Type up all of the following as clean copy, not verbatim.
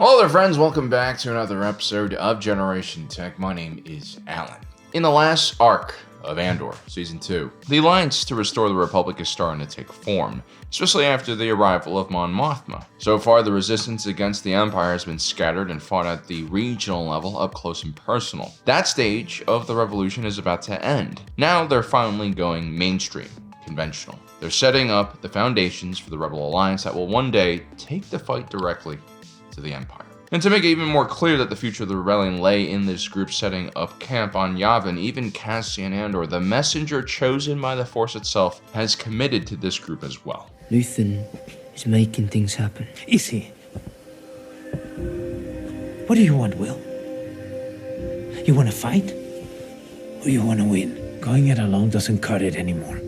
Hello there friends, welcome back to another episode of Generation Tech. My name is Alan. In the last arc of Andor, Season 2, the alliance to restore the Republic is starting to take form, especially after the arrival of Mon Mothma. So far, the resistance against the Empire has been scattered and fought at the regional level up close and personal. That stage of the revolution is about to end. Now they're finally going mainstream, conventional. They're setting up the foundations for the Rebel Alliance that will one day take the fight directly to the Empire. And to make it even more clear that the future of the rebellion lay in this group setting up camp on Yavin, even Cassian Andor, the messenger chosen by the Force itself, has committed to this group as well. Luthen is making things happen. Is he? What do you want, Will? You want to fight? Or you want to win? Going it alone doesn't cut it anymore.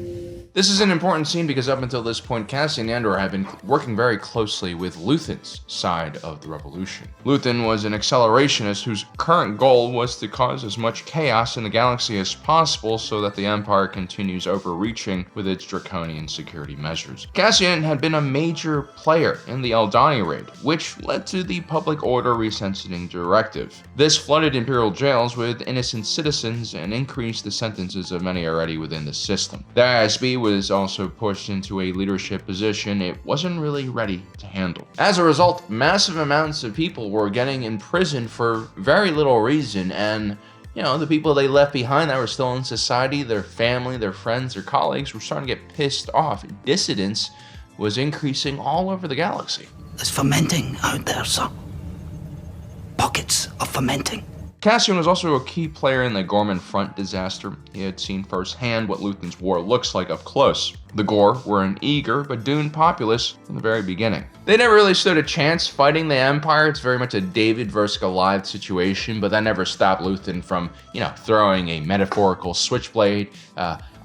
This is an important scene because up until this point, Cassian Andor had been working very closely with Luthen's side of the revolution. Luthen was an accelerationist whose current goal was to cause as much chaos in the galaxy as possible so that the Empire continues overreaching with its draconian security measures. Cassian had been a major player in the Aldhani raid, which led to the Public Order Resentencing Directive. This flooded Imperial jails with innocent citizens and increased the sentences of many already within the system. The ISB was also pushed into a leadership position it wasn't really ready to handle. As a result, massive amounts of people were getting imprisoned for very little reason, and the people they left behind that were still in society, their family, their friends, their colleagues, were starting to get pissed off. Dissidence was increasing all over the galaxy. There's fermenting out there, sir. Pockets of fermenting. Cassian was also a key player in the Gorman Front disaster. He had seen firsthand what Luthen's war looks like up close. The Gore were an eager but doomed populace from the very beginning. They never really stood a chance fighting the Empire. It's very much a David versus Goliath situation, but that never stopped Luthen from, throwing a metaphorical switchblade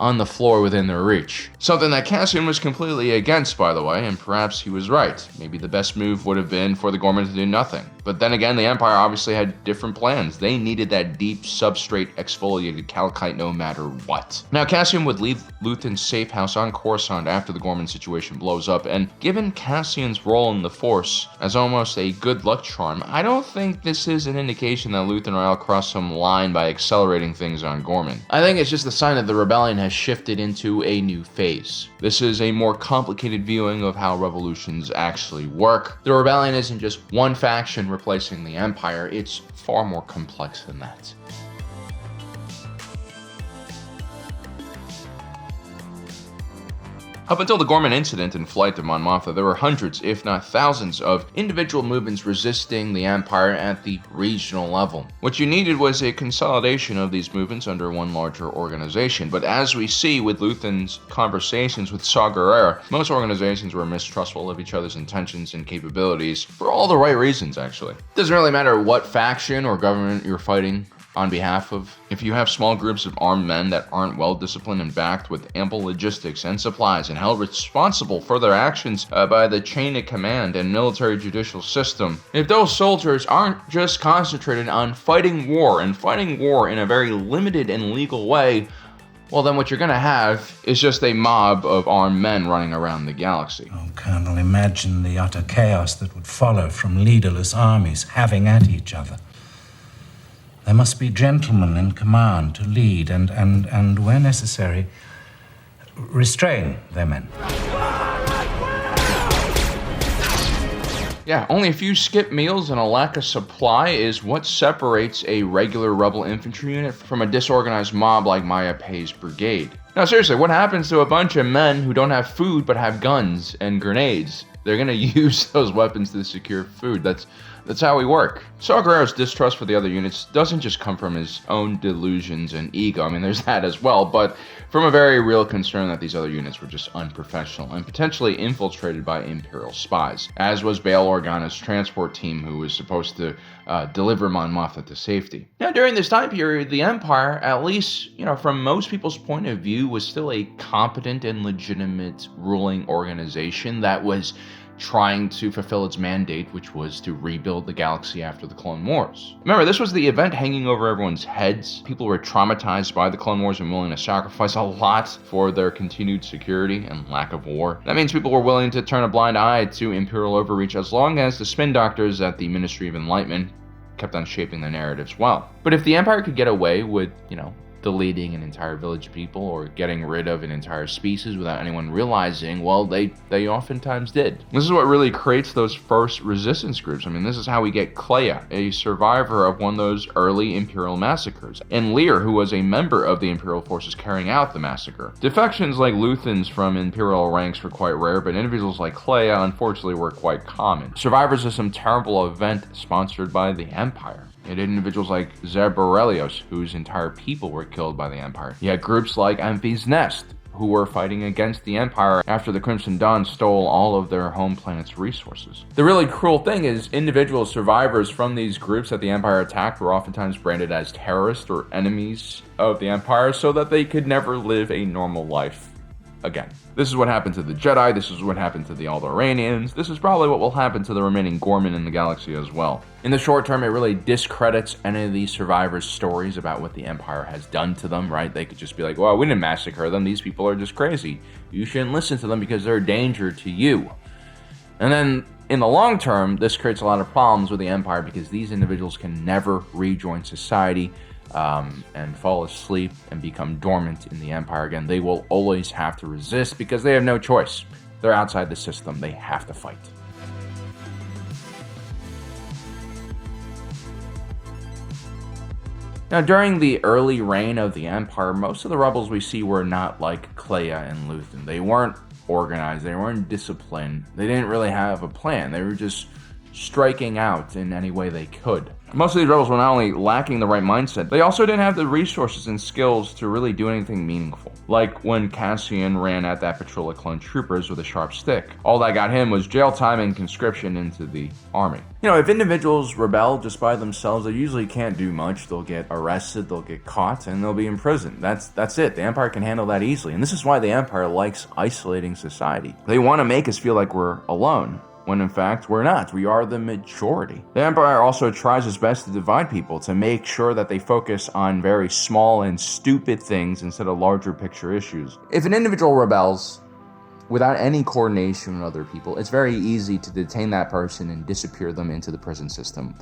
on the floor within their reach. Something that Cassian was completely against, by the way, and perhaps he was right. Maybe the best move would have been for the Gorman to do nothing. But then again, the Empire obviously had different plans. They needed that deep substrate exfoliated calcite no matter what. Now, Cassian would leave Luthen's safe house on Coruscant after the Gorman situation blows up, and given Cassian's role in the Force as almost a good luck charm, I don't think this is an indication that Luthen Rael crossed some line by accelerating things on Gorman. I think it's just a sign that the rebellion has shifted into a new phase. This is a more complicated viewing of how revolutions actually work. The rebellion isn't just one faction replacing the Empire, it's far more complex than that. Up until the Gorman incident and flight of Mon Mothma, there were hundreds, if not thousands, of individual movements resisting the Empire at the regional level. What you needed was a consolidation of these movements under one larger organization. But as we see with Luthen's conversations with Saw Gerrera, most organizations were mistrustful of each other's intentions and capabilities for all the right reasons, actually. It doesn't really matter what faction or government you're fighting on behalf of. If you have small groups of armed men that aren't well disciplined and backed with ample logistics and supplies and held responsible for their actions by the chain of command and military judicial system, if those soldiers aren't just concentrated on fighting war and fighting war in a very limited and legal way, well, then what you're going to have is just a mob of armed men running around the galaxy. Oh, Colonel, imagine the utter chaos that would follow from leaderless armies having at each other. There must be gentlemen in command to lead and where necessary, restrain their men. Yeah, only a few skipped meals and a lack of supply is what separates a regular rebel infantry unit from a disorganized mob like Maya Pei's brigade. Now seriously, what happens to a bunch of men who don't have food but have guns and grenades? They're gonna use those weapons to secure food. That's how we work. Saw Gerrera's distrust for the other units doesn't just come from his own delusions and ego. I mean, there's that as well, but from a very real concern that these other units were just unprofessional and potentially infiltrated by Imperial spies, as was Bail Organa's transport team, who was supposed to deliver Mon Mothma to safety. Now, during this time period, the Empire, at least, from most people's point of view, was still a competent and legitimate ruling organization that was trying to fulfill its mandate, which was to rebuild the galaxy after the Clone Wars. Remember, this was the event hanging over everyone's heads. People were traumatized by the Clone Wars and willing to sacrifice a lot for their continued security and lack of war. That means people were willing to turn a blind eye to Imperial overreach as long as the spin doctors at the Ministry of Enlightenment kept on shaping the narratives well. But if the Empire could get away with, deleting an entire village of people or getting rid of an entire species without anyone realizing, well, they oftentimes did. This is what really creates those first resistance groups. I mean, this is how we get Clea, a survivor of one of those early Imperial massacres, and Lear, who was a member of the Imperial forces carrying out the massacre. Defections like Luthens from Imperial ranks were quite rare, but individuals like Clea, unfortunately, were quite common. Survivors of some terrible event sponsored by the Empire. You had individuals like Zeb Borrelios, whose entire people were killed by the Empire. You had groups like Enfys Nest, who were fighting against the Empire after the Crimson Dawn stole all of their home planet's resources. The really cruel thing is individual survivors from these groups that the Empire attacked were oftentimes branded as terrorists or enemies of the Empire so that they could never live a normal life again. This is what happened to the Jedi, this is what happened to the Alderaanians, this is probably what will happen to the remaining Gorman in the galaxy as well. In the short term, it really discredits any of these survivors' stories about what the Empire has done to them, right? They could just be like, well, we didn't massacre them, these people are just crazy. You shouldn't listen to them because they're a danger to you. And then, in the long term, this creates a lot of problems with the Empire because these individuals can never rejoin society, and fall asleep and become dormant in the Empire again. They will always have to resist because they have no choice. They're outside the system. They have to fight. Now, during the early reign of the Empire, most of the rebels we see were not like Clea and Luthen. They weren't organized. They weren't disciplined. They didn't really have a plan. They were just striking out in any way they could. Most of these rebels were not only lacking the right mindset, they also didn't have the resources and skills to really do anything meaningful. Like when Cassian ran at that patrol of clone troopers with a sharp stick. All that got him was jail time and conscription into the army. If individuals rebel just by themselves, they usually can't do much. They'll get arrested, they'll get caught, and they'll be imprisoned. That's it. The Empire can handle that easily. And this is why the Empire likes isolating society. They want to make us feel like we're alone, when in fact we're not. We are the majority. The Empire also tries its best to divide people, to make sure that they focus on very small and stupid things instead of larger picture issues. If an individual rebels without any coordination with other people, it's very easy to detain that person and disappear them into the prison system.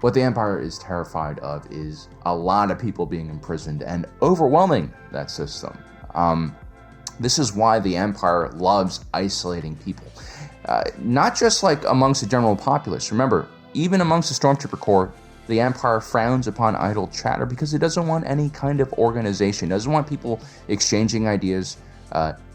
What the Empire is terrified of is a lot of people being imprisoned and overwhelming that system. This is why the Empire loves isolating people. Not just like amongst the general populace. Remember, even amongst the Stormtrooper Corps, the Empire frowns upon idle chatter because it doesn't want any kind of organization. It doesn't want people exchanging ideas,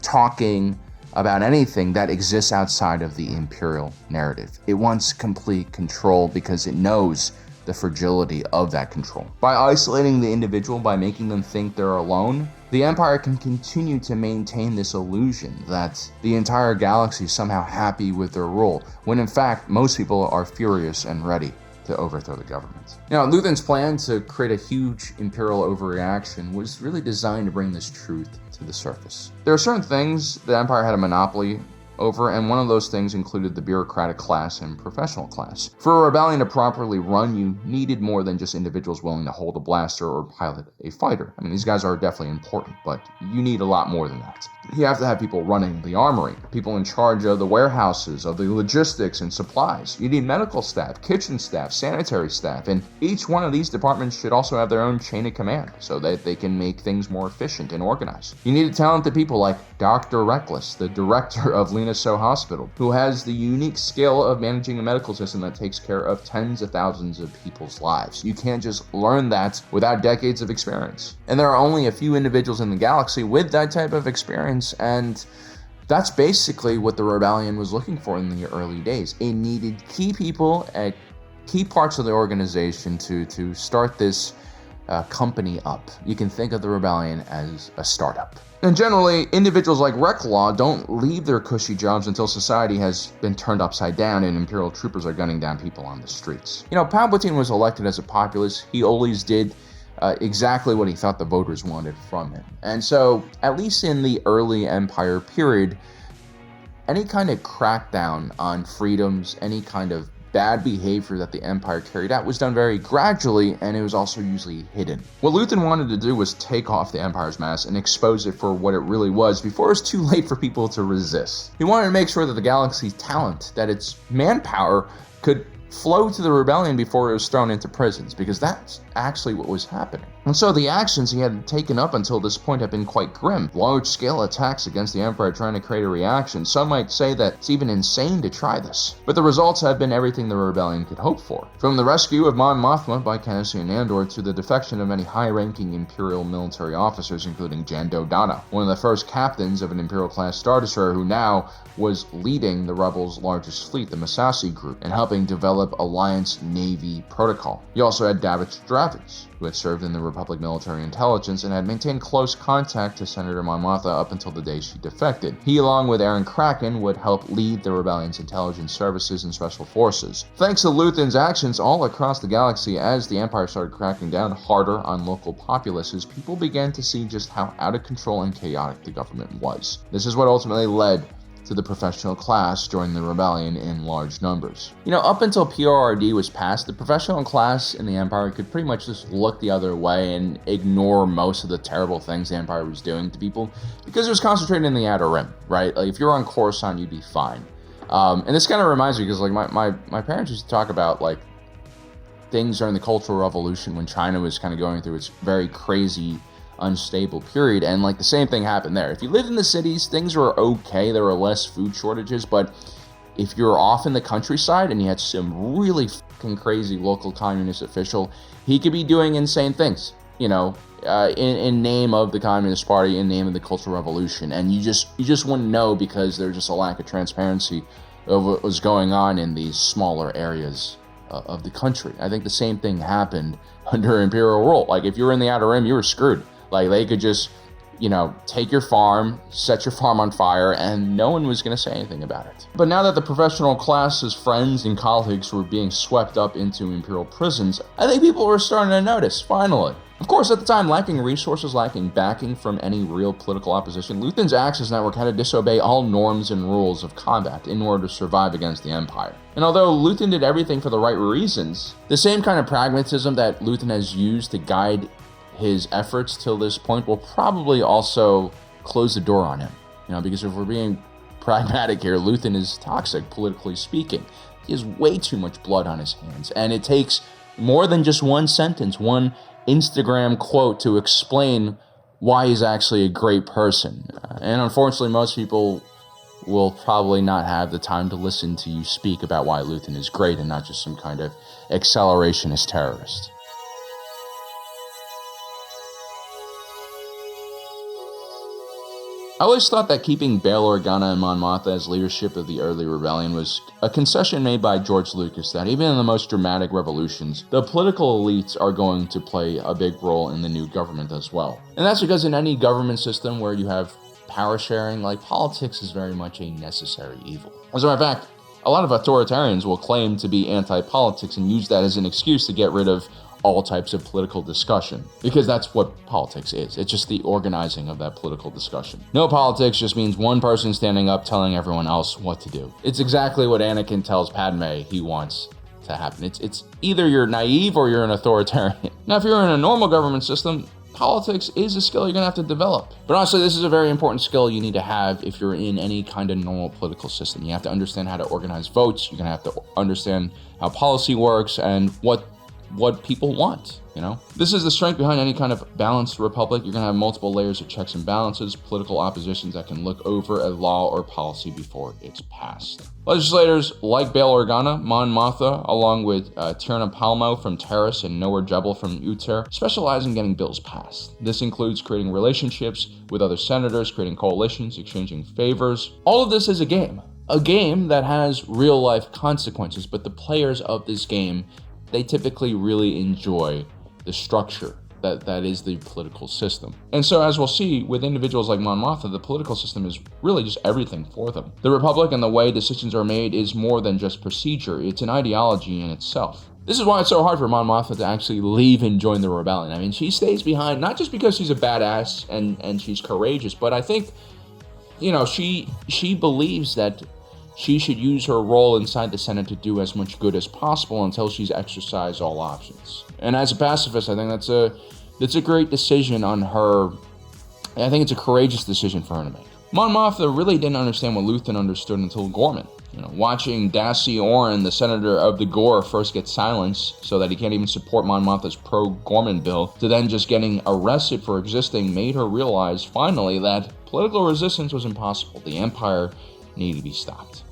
talking about anything that exists outside of the Imperial narrative. It wants complete control because it knows the fragility of that control. By isolating the individual, by making them think they're alone, the Empire can continue to maintain this illusion that the entire galaxy is somehow happy with their rule, when in fact most people are furious and ready to overthrow the government. Now, Luthen's plan to create a huge Imperial overreaction was really designed to bring this truth to the surface. There are certain things the Empire had a monopoly over, and one of those things included the bureaucratic class and professional class. For a rebellion to properly run, you needed more than just individuals willing to hold a blaster or pilot a fighter. I mean, these guys are definitely important, but you need a lot more than that. You have to have people running the armory, people in charge of the warehouses, of the logistics and supplies. You need medical staff, kitchen staff, sanitary staff, and each one of these departments should also have their own chain of command so that they can make things more efficient and organized. You need talented people like Dr. Reckless, the director of Lena So Hospital, who has the unique skill of managing a medical system that takes care of tens of thousands of people's lives. You can't just learn that without decades of experience. And there are only a few individuals in the galaxy with that type of experience, and that's basically what the rebellion was looking for in the early days. It needed key people at key parts of the organization to start this company up. You can think of the rebellion as a startup. And generally, individuals like Reclaw don't leave their cushy jobs until society has been turned upside down and Imperial troopers are gunning down people on the streets. Palpatine was elected as a populist. He always did exactly what he thought the voters wanted from him. And so, at least in the early Empire period, any kind of crackdown on freedoms, any kind of bad behavior that the Empire carried out was done very gradually, and it was also usually hidden. What Luthen wanted to do was take off the Empire's mask and expose it for what it really was before it was too late for people to resist. He wanted to make sure that the galaxy's talent, that its manpower, could flow to the rebellion before it was thrown into prisons, because that's actually what was happening. And so the actions he had taken up until this point have been quite grim. Large-scale attacks against the Empire trying to create a reaction. Some might say that it's even insane to try this. But the results have been everything the rebellion could hope for. From the rescue of Mon Mothma by Cassian Andor to the defection of many high-ranking Imperial military officers, including Jando Dana, one of the first captains of an Imperial-class Star Destroyer who now was leading the rebels' largest fleet, the Massassi Group, and helping develop Alliance Navy protocol. You also had Davich Dravich, who had served in the Republic military intelligence and had maintained close contact to Senator Mon Mothma up until the day she defected. He, along with Aaron Kraken, would help lead the rebellion's intelligence services and special forces. Thanks to Luthen's actions all across the galaxy, as the Empire started cracking down harder on local populaces, people began to see just how out of control and chaotic the government was. This is what ultimately led to the professional class joining the rebellion in large numbers. Up until PRRD was passed, the professional class in the Empire could pretty much just look the other way and ignore most of the terrible things the Empire was doing to people, because it was concentrated in the Outer Rim, right? Like, if you're on Coruscant, you'd be fine. And this kind of reminds me, because like my parents used to talk about like things during the Cultural Revolution when China was kind of going through its very crazy, unstable period, and like the same thing happened there. If you lived in the cities, things were okay, there were less food shortages, but if you're off in the countryside and you had some really fucking crazy local communist official, he could be doing insane things, in name of the Communist Party, in name of the Cultural Revolution, and you just wouldn't know, because there's just a lack of transparency of what was going on in these smaller areas of the country. I think the same thing happened under Imperial rule. Like, if you were in the Outer Rim, you were screwed. Like, they could just, take your farm, set your farm on fire, and no one was going to say anything about it. But now that the professional class's friends and colleagues were being swept up into Imperial prisons, I think people were starting to notice, finally. Of course, at the time, lacking resources, lacking backing from any real political opposition, Luthen's Axis network had to disobey all norms and rules of combat in order to survive against the Empire. And although Luthen did everything for the right reasons, the same kind of pragmatism that Luthen has used to guide his efforts till this point will probably also close the door on him. Because if we're being pragmatic here, Luthen is toxic, politically speaking. He has way too much blood on his hands, and it takes more than just one sentence, one Instagram quote to explain why he's actually a great person. And unfortunately, most people will probably not have the time to listen to you speak about why Luthen is great and not just some kind of accelerationist terrorist. I always thought that keeping Bail Organa and Mon Mothma as leadership of the early rebellion was a concession made by George Lucas, that even in the most dramatic revolutions, the political elites are going to play a big role in the new government as well. And that's because in any government system where you have power sharing, like, politics is very much a necessary evil. As a matter of fact, a lot of authoritarians will claim to be anti-politics and use that as an excuse to get rid of all types of political discussion, because that's what politics is. It's just the organizing of that political discussion. No politics just means one person standing up telling everyone else what to do. It's exactly what Anakin tells Padme he wants to happen. It's either you're naive or you're an authoritarian. Now, if you're in a normal government system, politics is a skill you're gonna have to develop. But honestly, this is a very important skill you need to have if you're in any kind of normal political system. You have to understand how to organize votes. You're gonna have to understand how policy works and what people want, This is the strength behind any kind of balanced republic. You're going to have multiple layers of checks and balances, political oppositions that can look over a law or policy before it's passed. Legislators like Bail Organa, Mon Mothma, along with Tierna Palmo from Terrace and Noor Jebel from Uter, specialize in getting bills passed. This includes creating relationships with other senators, creating coalitions, exchanging favors. All of this is a game that has real-life consequences, but the players of this game, they typically really enjoy the structure that is the political system. And so, as we'll see, with individuals like Mon Mothma, the political system is really just everything for them. The Republic and the way decisions are made is more than just procedure. It's an ideology in itself. This is why it's so hard for Mon Mothma to actually leave and join the rebellion. I mean, she stays behind, not just because she's a badass and she's courageous, but I think she believes that she should use her role inside the Senate to do as much good as possible until she's exercised all options. And as a pacifist, I think that's a great decision on her. I think it's a courageous decision for her to make. Mon Mothma really didn't understand what Luthen understood until Gorman. Watching Dassie Oren, the senator of the Gore, first get silenced so that he can't even support Mon Mothma's pro-Gorman bill, to then just getting arrested for existing, made her realize finally that political resistance was impossible. The Empire needed to be stopped.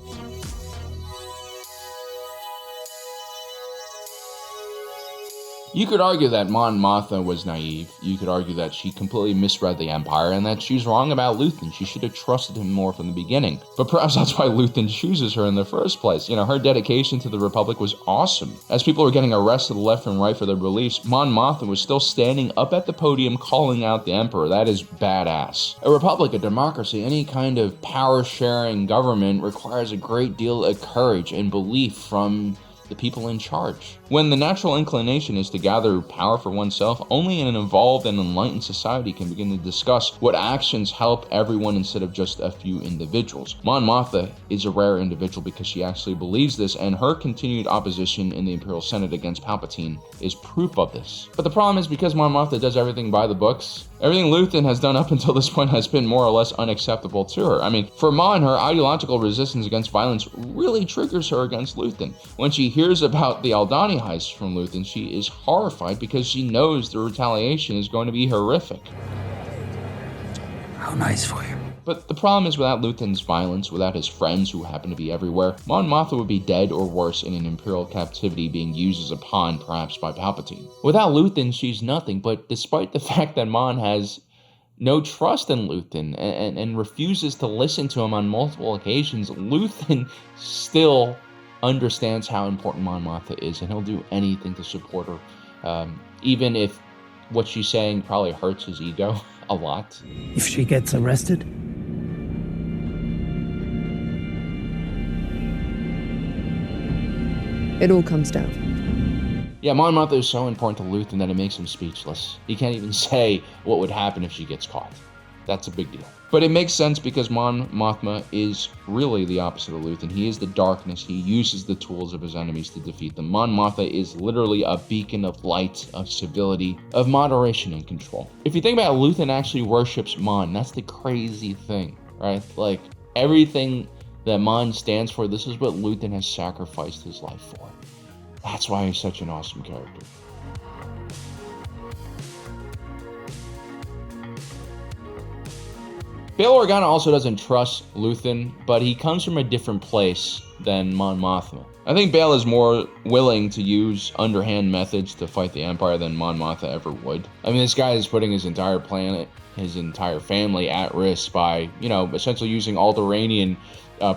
You could argue that Mon Mothma was naive. You could argue that she completely misread the Empire and that she's wrong about Luthen. She should have trusted him more from the beginning. But perhaps that's why Luthen chooses her in the first place. Her dedication to the Republic was awesome. As people were getting arrested left and right for their beliefs, Mon Mothma was still standing up at the podium calling out the Emperor. That is badass. A republic, a democracy, any kind of power-sharing government requires a great deal of courage and belief from the people in charge. When the natural inclination is to gather power for oneself, only an evolved and enlightened society can begin to discuss what actions help everyone instead of just a few individuals. Mon Mothma is a rare individual because she actually believes this, and her continued opposition in the Imperial Senate against Palpatine is proof of this. But the problem is, because Mon Mothma does everything by the books, everything Luthen has done up until this point has been more or less unacceptable to her. For Mon, her ideological resistance against violence really triggers her against Luthen. When she hears about the Aldhani heist from Luthen, she is horrified because she knows the retaliation is going to be horrific. How nice for you. But the problem is, without Luthen's violence, without his friends who happen to be everywhere, Mon Mothma would be dead or worse in an Imperial captivity, being used as a pawn, perhaps by Palpatine. Without Luthen, she's nothing, but despite the fact that Mon has no trust in Luthen and refuses to listen to him on multiple occasions, Luthen still understands how important Mon Mothma is, and he'll do anything to support her, even if what she's saying probably hurts his ego a lot. If she gets arrested, it all comes down. Yeah, Mon Mothma is so important to Luthen that it makes him speechless. He can't even say what would happen if she gets caught. That's a big deal. But it makes sense because Mon Mothma is really the opposite of Luthen. He is the darkness. He uses the tools of his enemies to defeat them. Mon Mothma is literally a beacon of light, of civility, of moderation and control. If you think about it, Luthen actually worships Mon. That's the crazy thing, right? Like, everything that Mon stands for, this is what Luthen has sacrificed his life for. That's why he's such an awesome character. Bail Organa also doesn't trust Luthen, but he comes from a different place than Mon Mothma. I think Bail is more willing to use underhand methods to fight the Empire than Mon Mothma ever would. This guy is putting his entire planet, his entire family at risk by, essentially using Alderaanian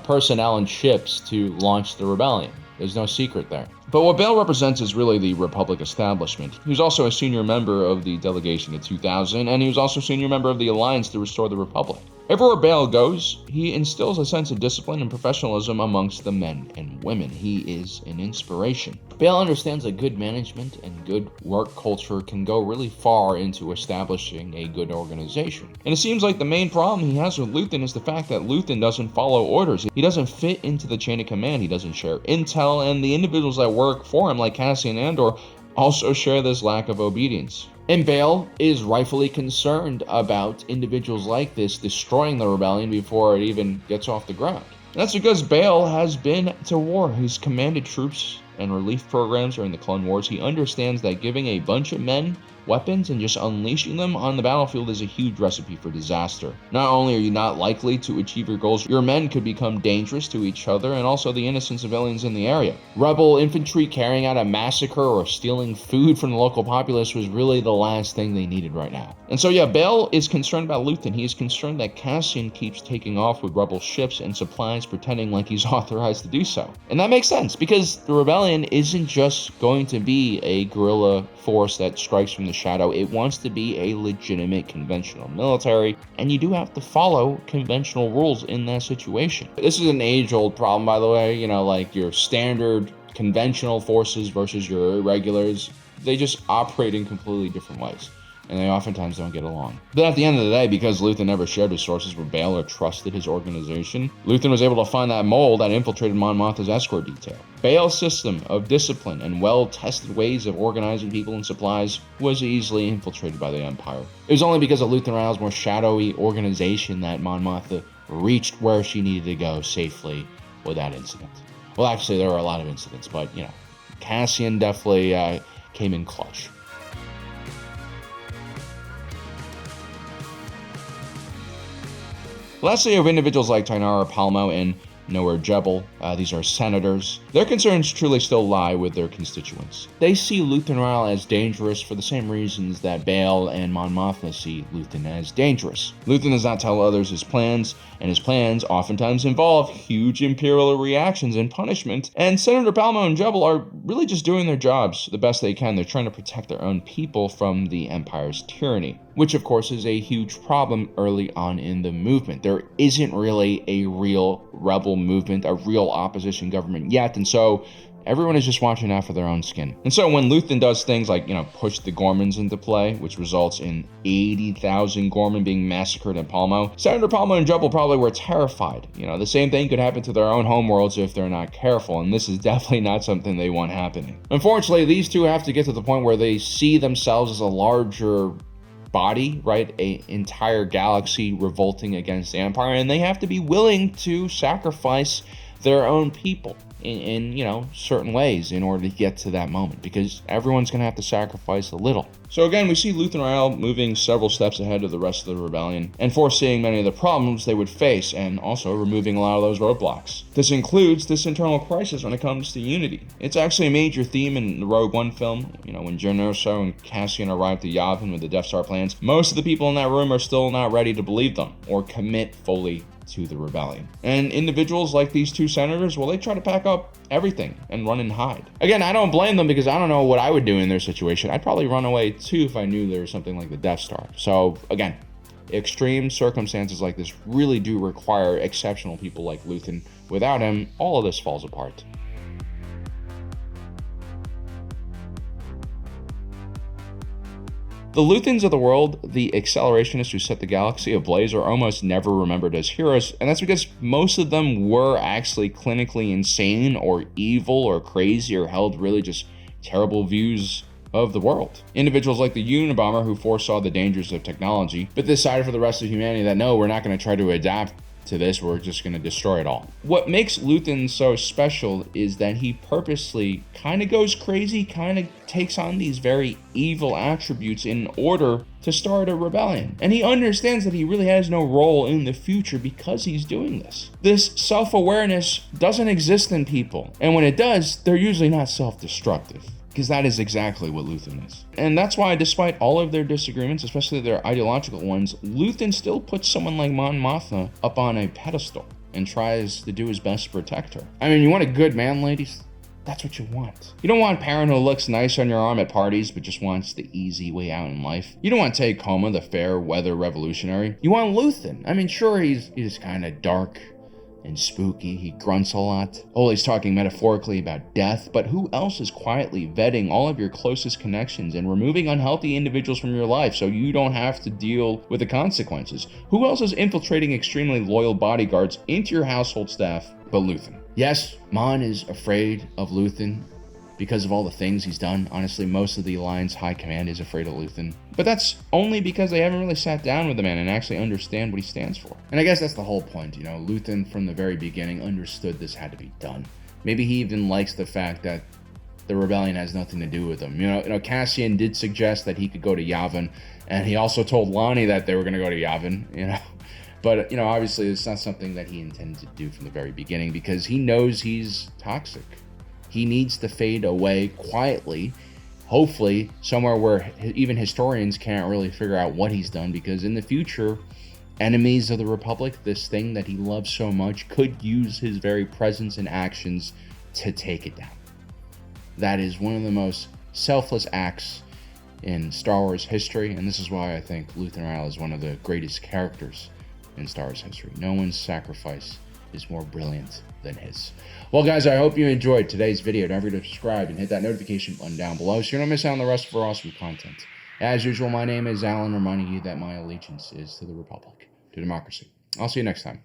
personnel and ships to launch the rebellion. There's no secret there. But what Bail represents is really the Republic establishment. He was also a senior member of the delegation in 2000, and he was also a senior member of the Alliance to restore the Republic. Everywhere Bail goes, he instills a sense of discipline and professionalism amongst the men and women. He is an inspiration. Bail understands that good management and good work culture can go really far into establishing a good organization. And it seems like the main problem he has with Luthen is the fact that Luthen doesn't follow orders. He doesn't fit into the chain of command. He doesn't share intel, and the individuals that work for him, like Cassian Andor, also share this lack of obedience. And Bail is rightfully concerned about individuals like this destroying the rebellion before it even gets off the ground. And that's because Bail has been to war. He's commanded troops and relief programs during the Clone Wars. He understands that giving a bunch of men weapons and just unleashing them on the battlefield is a huge recipe for disaster. Not only are you not likely to achieve your goals, your men could become dangerous to each other and also the innocent civilians in the area. Rebel infantry carrying out a massacre or stealing food from the local populace was really the last thing they needed right now. And so Bail is concerned about Luthen. He is concerned that Cassian keeps taking off with rebel ships and supplies, pretending like he's authorized to do so. And that makes sense because the rebellion isn't just going to be a guerrilla force that strikes from the shadow. It wants to be a legitimate conventional military, and you do have to follow conventional rules in that situation. This is an age-old problem, by the way, like your standard conventional forces versus your irregulars. They just operate in completely different ways. and they oftentimes don't get along. But at the end of the day, because Luthen never shared his sources with Bail or trusted his organization, Luthen was able to find that mole that infiltrated Mon Mothma's escort detail. Bail's system of discipline and well-tested ways of organizing people and supplies was easily infiltrated by the Empire. It was only because of Luthen Rael's more shadowy organization that Mon Mothma reached where she needed to go safely without incident. Well, actually, there were a lot of incidents, but, Cassian definitely came in clutch. Lastly, you have individuals like Tainara Palmo and Noah Jebel. These are senators. Their concerns truly still lie with their constituents. They see Luthen Rael as dangerous for the same reasons that Bail and Mon Mothma see Luthen as dangerous. Luthen does not tell others his plans, and his plans oftentimes involve huge Imperial reactions and punishment, and Senator Palmo and Jebel are really just doing their jobs the best they can. They're trying to protect their own people from the Empire's tyranny, which of course is a huge problem early on in the movement. There isn't really a real rebel movement, a real opposition government yet, and so everyone is just watching out for their own skin. And so when Luthen does things like, push the Gormans into play, which results in 80,000 Gorman being massacred in Palmo, Senator Palmo and Jebel probably were terrified. The same thing could happen to their own homeworlds if they're not careful, and this is definitely not something they want happening. Unfortunately, these two have to get to the point where they see themselves as a larger body, right? An entire galaxy revolting against the Empire, and they have to be willing to sacrifice their own people in certain ways in order to get to that moment, because everyone's going to have to sacrifice a little. So again, we see Luthen Rael moving several steps ahead of the rest of the rebellion and foreseeing many of the problems they would face, and also removing a lot of those roadblocks. This includes this internal crisis when it comes to unity. It's actually a major theme in the Rogue One film. When Geonosis and Cassian arrived to Yavin with the Death Star plans, most of the people in that room are still not ready to believe them or commit fully to the rebellion. And individuals like these two senators, well, they try to pack up everything and run and hide. Again, I don't blame them, because I don't know what I would do in their situation. I'd probably run away too if I knew there was something like the Death Star. So again, extreme circumstances like this really do require exceptional people like Luthen. Without him, all of this falls apart. The Luthens of the world, the accelerationists who set the galaxy ablaze, are almost never remembered as heroes, and that's because most of them were actually clinically insane or evil or crazy or held really just terrible views of the world. Individuals like the Unabomber, who foresaw the dangers of technology, but decided for the rest of humanity that no, we're not going to try to adapt to this, we're just going to destroy it all. What makes Luthen so special is that he purposely kind of goes crazy, kind of takes on these very evil attributes in order to start a rebellion. And he understands that he really has no role in the future because he's doing this. This self-awareness doesn't exist in people, and when it does, they're usually not self-destructive, because that is exactly what Luthen is. And that's why, despite all of their disagreements, especially their ideological ones, Luthen still puts someone like Mon Mothma up on a pedestal and tries to do his best to protect her. I mean, you want a good man, ladies? That's what you want. You don't want Perrin who looks nice on your arm at parties but just wants the easy way out in life. You don't want Tay Koma, the fair weather revolutionary. You want Luthen. I mean, sure, he's kind of dark and spooky, he grunts a lot. Oh, he's talking metaphorically about death, but who else is quietly vetting all of your closest connections and removing unhealthy individuals from your life so you don't have to deal with the consequences? Who else is infiltrating extremely loyal bodyguards into your household staff but Luthen? Yes, Mon is afraid of Luthen because of all the things he's done. Honestly, most of the Alliance High Command is afraid of Luthen. But that's only because they haven't really sat down with the man and actually understand what he stands for. And I guess that's the whole point, Luthen from the very beginning understood this had to be done. Maybe he even likes the fact that the rebellion has nothing to do with him. Cassian did suggest that he could go to Yavin, and he also told Lonnie that they were going to go to Yavin, But, obviously it's not something that he intended to do from the very beginning because he knows he's toxic. He needs to fade away quietly, hopefully somewhere where even historians can't really figure out what he's done, because in the future, enemies of the Republic, this thing that he loves so much, could use his very presence and actions to take it down. That is one of the most selfless acts in Star Wars history, and this is why I think Luthen Rael is one of the greatest characters in Star Wars history. No one's sacrifice is more brilliant than his. Well, guys, I hope you enjoyed today's video. Don't forget to subscribe and hit that notification button down below so you don't miss out on the rest of our awesome content. As usual, my name is Alan, reminding you that my allegiance is to the Republic, to democracy. I'll see you next time.